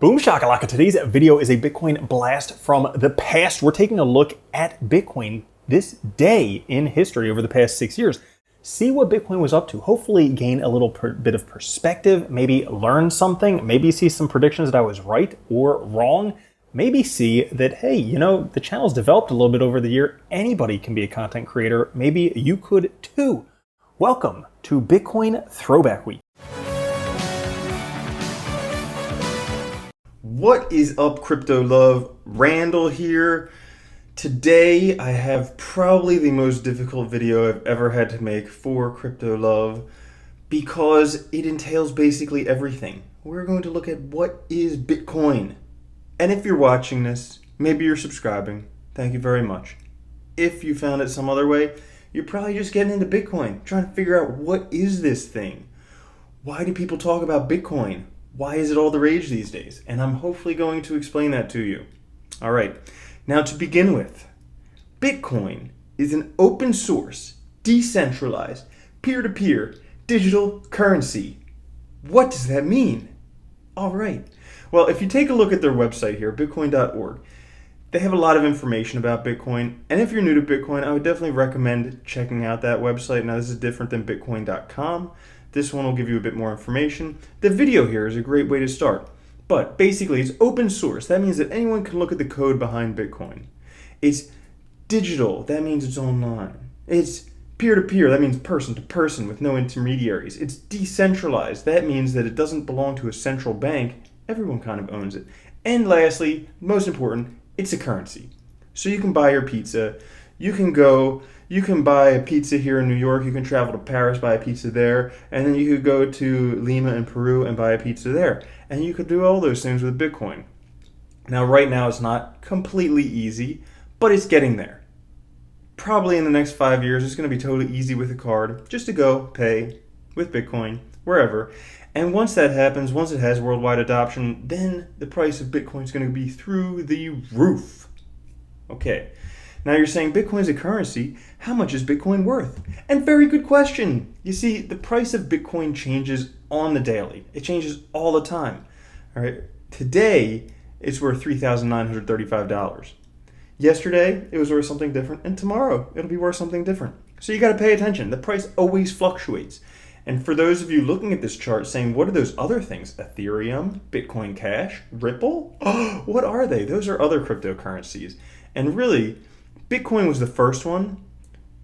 Boom shakalaka. Today's video is a Bitcoin blast from the past. We're taking a look at Bitcoin this day in history over the past 6 years. See what Bitcoin was up to. Hopefully gain a little bit of perspective, maybe learn something, maybe see some predictions that I was right or wrong. Maybe see that, hey, the channel's developed a little bit over the year. Anybody can be a content creator. Maybe you could too. Welcome to Bitcoin Throwback Week. What is up, crypto love? Randall here. Today I have probably the most difficult video I've ever had to make for crypto love because it entails basically everything. We're going to look at what is Bitcoin. And if you're watching this, maybe you're subscribing. Thank you very much. If you found it some other way, you're probably just getting into Bitcoin, trying to figure out what is this thing? Why do people talk about Bitcoin? Why is it all the rage these days? And I'm hopefully going to explain that to you. All right, now to begin with, Bitcoin is an open source, decentralized, peer-to-peer digital currency. What does that mean? All right, well, if you take a look at their website here, bitcoin.org, they have a lot of information about Bitcoin. And if you're new to Bitcoin, I would definitely recommend checking out that website. Now, this is different than bitcoin.com. This one will give you a bit more information. The video here is a great way to start. But basically, it's open source. That means that anyone can look at the code behind Bitcoin. It's digital. That means it's online. It's peer-to-peer. That means person-to-person with no intermediaries. It's decentralized. That means that it doesn't belong to a central bank. Everyone kind of owns it. And lastly, most important, it's a currency. So you can buy your pizza. You can buy a pizza here in New York. You can travel to Paris, buy a pizza there. And then you could go to Lima in Peru and buy a pizza there. And you could do all those things with Bitcoin. Now, right now, it's not completely easy, but it's getting there. Probably in the next 5 years, it's going to be totally easy with a card just to go pay with Bitcoin wherever. And once that happens, once it has worldwide adoption, then the price of Bitcoin is going to be through the roof. Okay. Now you're saying Bitcoin's a currency. How much is Bitcoin worth? And very good question. You see, the price of Bitcoin changes on the daily. It changes all the time. All right. Today, it's worth $3,935. Yesterday, it was worth something different. And tomorrow, it'll be worth something different. So you got to pay attention. The price always fluctuates. And for those of you looking at this chart saying, what are those other things? Ethereum, Bitcoin Cash, Ripple? Oh, what are they? Those are other cryptocurrencies. And really, Bitcoin was the first one.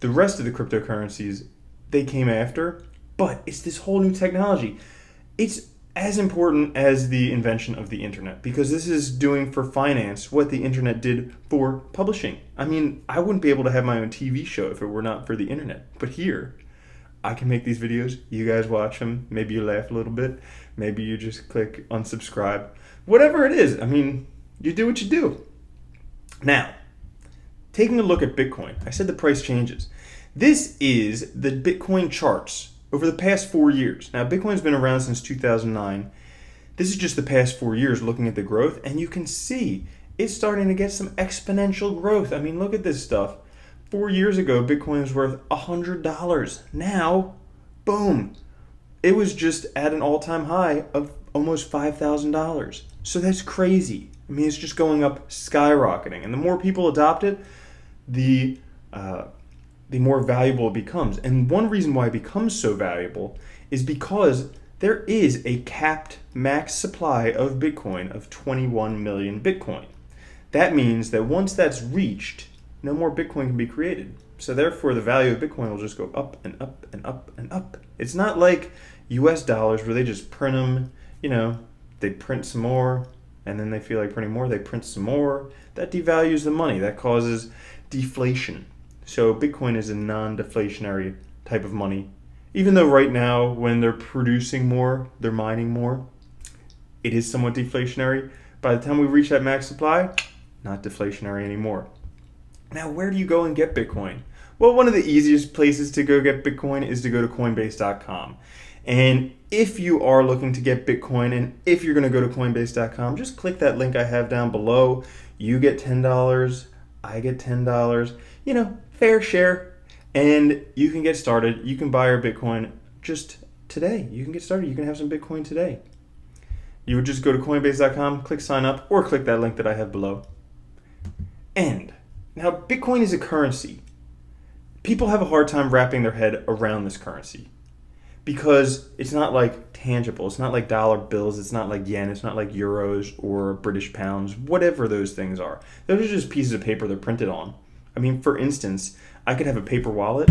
The rest of the cryptocurrencies, they came after. But it's this whole new technology. It's as important as the invention of the internet because this is doing for finance what the internet did for publishing. I mean, I wouldn't be able to have my own TV show if it were not for the internet. But here, I can make these videos. You guys watch them. Maybe you laugh a little bit. Maybe you just click unsubscribe. Whatever it is, I mean, you do what you do. Now, taking a look at Bitcoin, I said the price changes. This is the Bitcoin charts over the past 4 years. Now, Bitcoin's been around since 2009. This is just the past 4 years looking at the growth, and you can see it's starting to get some exponential growth. I mean, look at this stuff. 4 years ago, Bitcoin was worth $100. Now, boom, it was just at an all-time high of almost $5,000. So that's crazy. I mean, it's just going up, skyrocketing. And the more people adopt it, the more valuable it becomes. And one reason why it becomes so valuable is because there is a capped max supply of Bitcoin of 21 million Bitcoin. That means that once that's reached, no more Bitcoin can be created. So therefore, the value of Bitcoin will just go up and up and up and up. It's not like US dollars where they just print them, they print some more, and then they feel like printing more, they print some more. That devalues the money. That causes deflation. So Bitcoin is a non-deflationary type of money. Even though right now, when they're producing more, they're mining more, it is somewhat deflationary. By the time we reach that max supply, not deflationary anymore. Now, where do you go and get Bitcoin? Well, one of the easiest places to go get Bitcoin is to go to Coinbase.com. And if you are looking to get Bitcoin, and if you're going to go to Coinbase.com, just click that link I have down below. You get $10, I get $10, fair share. And you can get started. You can buy your Bitcoin just today. You can get started. You can have some Bitcoin today. You would just go to Coinbase.com, click sign up, or click that link that I have below. And now Bitcoin is a currency. People have a hard time wrapping their head around this currency because it's not like tangible. It's not like dollar bills. It's not like yen. It's not like euros or British pounds, whatever those things are. Those are just pieces of paper they're printed on. I mean, for instance, I could have a paper wallet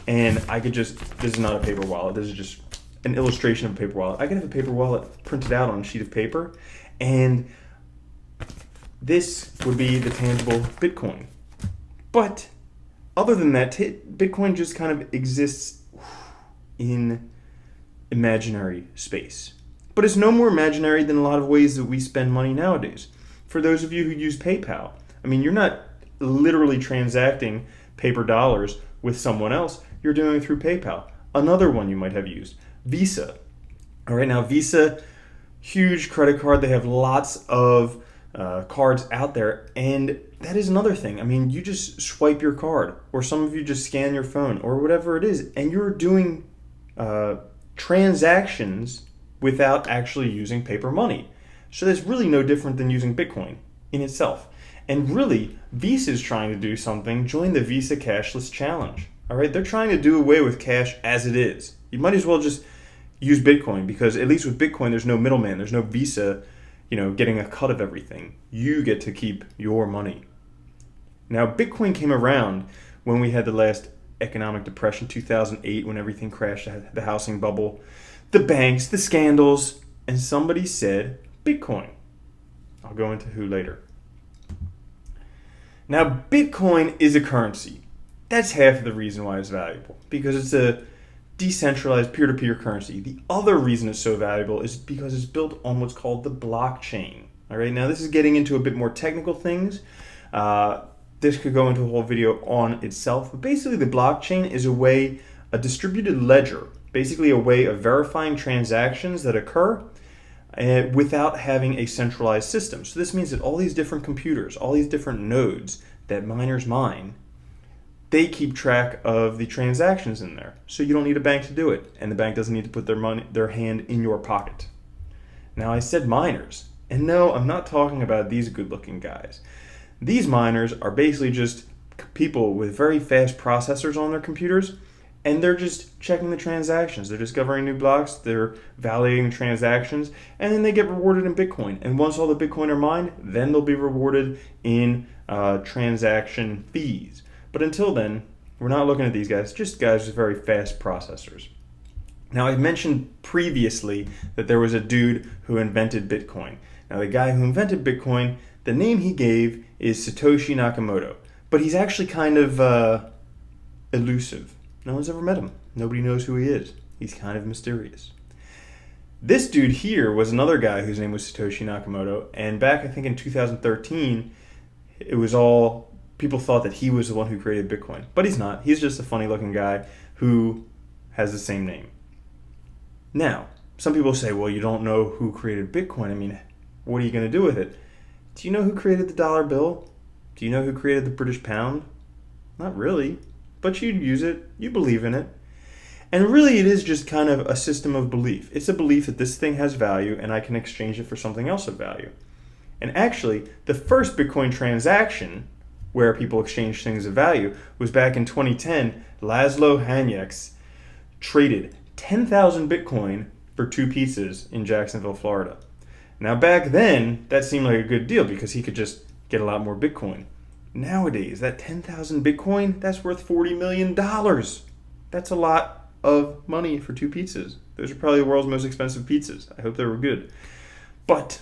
and I could just, this is not a paper wallet. This is just an illustration of a paper wallet. I could have a paper wallet printed out on a sheet of paper, and this would be the tangible Bitcoin. But other than that, Bitcoin just kind of exists in imaginary space. But it's no more imaginary than a lot of ways that we spend money nowadays. For those of you who use PayPal, I mean, you're not literally transacting paper dollars with someone else. You're doing it through PayPal. Another one you might have used, Visa. All right, now Visa, huge credit card. They have lots of cards out there, and that is another thing. I mean, you just swipe your card, or some of you just scan your phone, or whatever it is, and you're doing transactions without actually using paper money. So that's really no different than using Bitcoin in itself. And really, Visa is trying to do something. Join the Visa Cashless Challenge. All right, they're trying to do away with cash as it is. You might as well just use Bitcoin, because at least with Bitcoin, there's no middleman. There's no Visa, getting a cut of everything. You get to keep your money. Now, Bitcoin came around when we had the last economic depression, 2008, when everything crashed, the housing bubble, the banks, the scandals, and somebody said Bitcoin. I'll go into who later. Now, Bitcoin is a currency. That's half of the reason why it's valuable, because it's a decentralized peer-to-peer currency. The other reason it's so valuable is because it's built on what's called the blockchain. All right, now this is getting into a bit more technical things. This could go into a whole video on itself, but basically the blockchain is a distributed ledger, basically a way of verifying transactions that occur without having a centralized system. So this means that all these different computers, all these different nodes that miners mine, they keep track of the transactions in there. So you don't need a bank to do it, and the bank doesn't need to put their hand in your pocket. Now, I said miners, and no, I'm not talking about these good-looking guys. These miners are basically just people with very fast processors on their computers, and they're just checking the transactions. They're discovering new blocks, they're validating transactions, and then they get rewarded in Bitcoin. And once all the Bitcoin are mined, then they'll be rewarded in transaction fees. But until then, we're not looking at these guys, just guys with very fast processors. Now, I mentioned previously that there was a dude who invented Bitcoin. Now, the guy who invented Bitcoin, the name he gave is Satoshi Nakamoto. But he's actually kind of elusive. No one's ever met him. Nobody knows who he is. He's kind of mysterious. This dude here was another guy whose name was Satoshi Nakamoto. And back, I think, in 2013, it was all... people thought that he was the one who created Bitcoin. But he's not. He's just a funny-looking guy who has the same name. Now, some people say, well, you don't know who created Bitcoin. I mean, what are you going to do with it? Do you know who created the dollar bill? Do you know who created the British pound? Not really. But you'd use it. You believe in it. And really, it is just kind of a system of belief. It's a belief that this thing has value and I can exchange it for something else of value. And actually, the first Bitcoin transaction where people exchange things of value was back in 2010. Laszlo Hanyecz traded 10,000 Bitcoin for 2 pizzas in Jacksonville, Florida. Now, back then, that seemed like a good deal because he could just get a lot more Bitcoin. Nowadays, that 10,000 Bitcoin, that's worth $40 million. That's a lot of money for 2 pizzas. Those are probably the world's most expensive pizzas. I hope they were good. But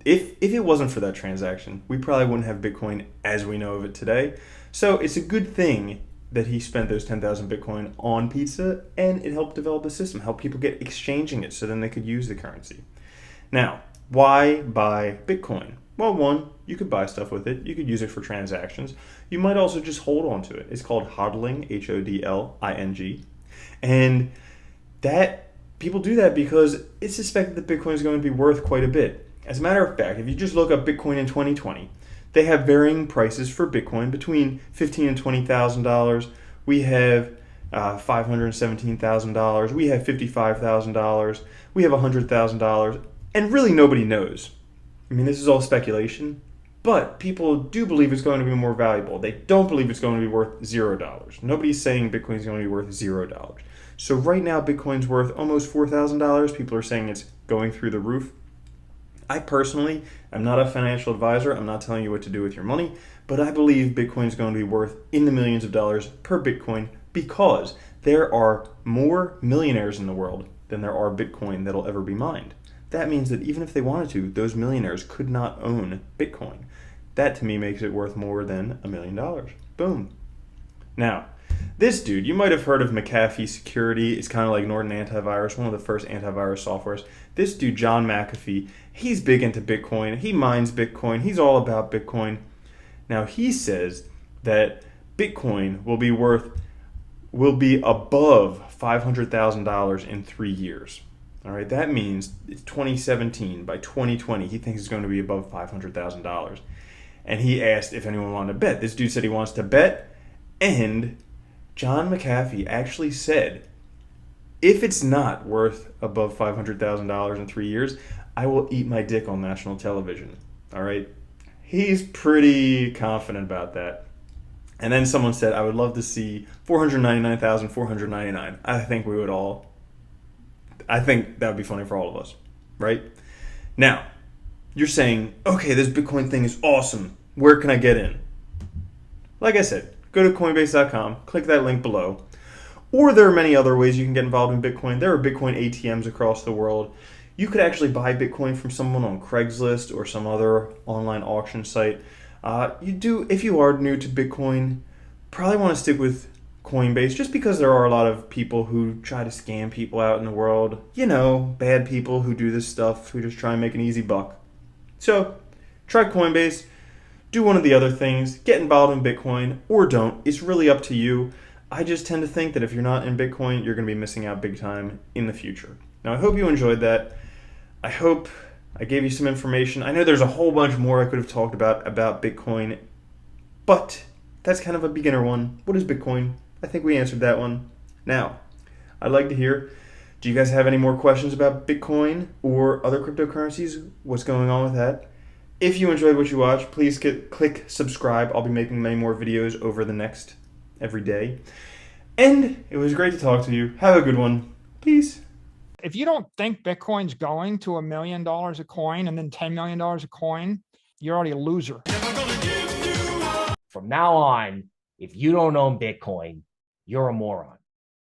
if it wasn't for that transaction, we probably wouldn't have Bitcoin as we know of it today. So it's a good thing that he spent those 10,000 Bitcoin on pizza, and it helped develop a system, help people get exchanging it so then they could use the currency. Now, why buy Bitcoin? Well, one, you could buy stuff with it. You could use it for transactions. You might also just hold on to it. It's called hodling, HODLING. And that people do that because it's suspected that Bitcoin is going to be worth quite a bit. As a matter of fact, if you just look up Bitcoin in 2020, they have varying prices for Bitcoin between $15,000 and $20,000. We have $517,000. We have $55,000. We have $100,000. And really nobody knows. I mean, this is all speculation, but people do believe it's going to be more valuable. They don't believe it's going to be worth $0. Nobody's saying Bitcoin is going to be worth $0. So right now, Bitcoin's worth almost $4,000. People are saying it's going through the roof. I personally am not a financial advisor. I'm not telling you what to do with your money, but I believe Bitcoin is going to be worth in the millions of dollars per Bitcoin because there are more millionaires in the world than there are Bitcoin that'll ever be mined. That means that even if they wanted to, those millionaires could not own Bitcoin. That to me makes it worth more than $1 million. Boom. Now, this dude, you might have heard of McAfee Security. It's kind of like Norton Antivirus, one of the first antivirus softwares. This dude, John McAfee, he's big into Bitcoin. He mines Bitcoin. He's all about Bitcoin. Now, he says that Bitcoin will be above $500,000 in 3 years. All right, that means it's 2017. By 2020, he thinks it's going to be above $500,000. And he asked if anyone wanted to bet. This dude said he wants to bet, and John McAfee actually said, if it's not worth above $500,000 in 3 years, I will eat my dick on national television. All right? He's pretty confident about that. And then someone said, I would love to see 499,499. I think that would be funny for all of us, right? Now, you're saying, okay, this Bitcoin thing is awesome. Where can I get in? Like I said, go to Coinbase.com, click that link below. Or there are many other ways you can get involved in Bitcoin. There are Bitcoin ATMs across the world. You could actually buy Bitcoin from someone on Craigslist or some other online auction site. If you are new to Bitcoin, probably want to stick with Coinbase just because there are a lot of people who try to scam people out in the world. You know, bad people who do this stuff, who just try and make an easy buck. So, try Coinbase, do one of the other things, get involved in Bitcoin, or don't. It's really up to you. I just tend to think that if you're not in Bitcoin, you're going to be missing out big time in the future. Now, I hope you enjoyed that. I hope I gave you some information. I know there's a whole bunch more I could have talked about Bitcoin, but that's kind of a beginner one. What is Bitcoin? I think we answered that one. Now, I'd like to hear, do you guys have any more questions about Bitcoin or other cryptocurrencies? What's going on with that? If you enjoyed what you watched, please click subscribe. I'll be making many more videos over the next every day. And it was great to talk to you. Have a good one. Peace. If you don't think Bitcoin's going to $1 million a coin and then $10 million a coin, you're already a loser. From now on, if you don't own Bitcoin, you're a moron.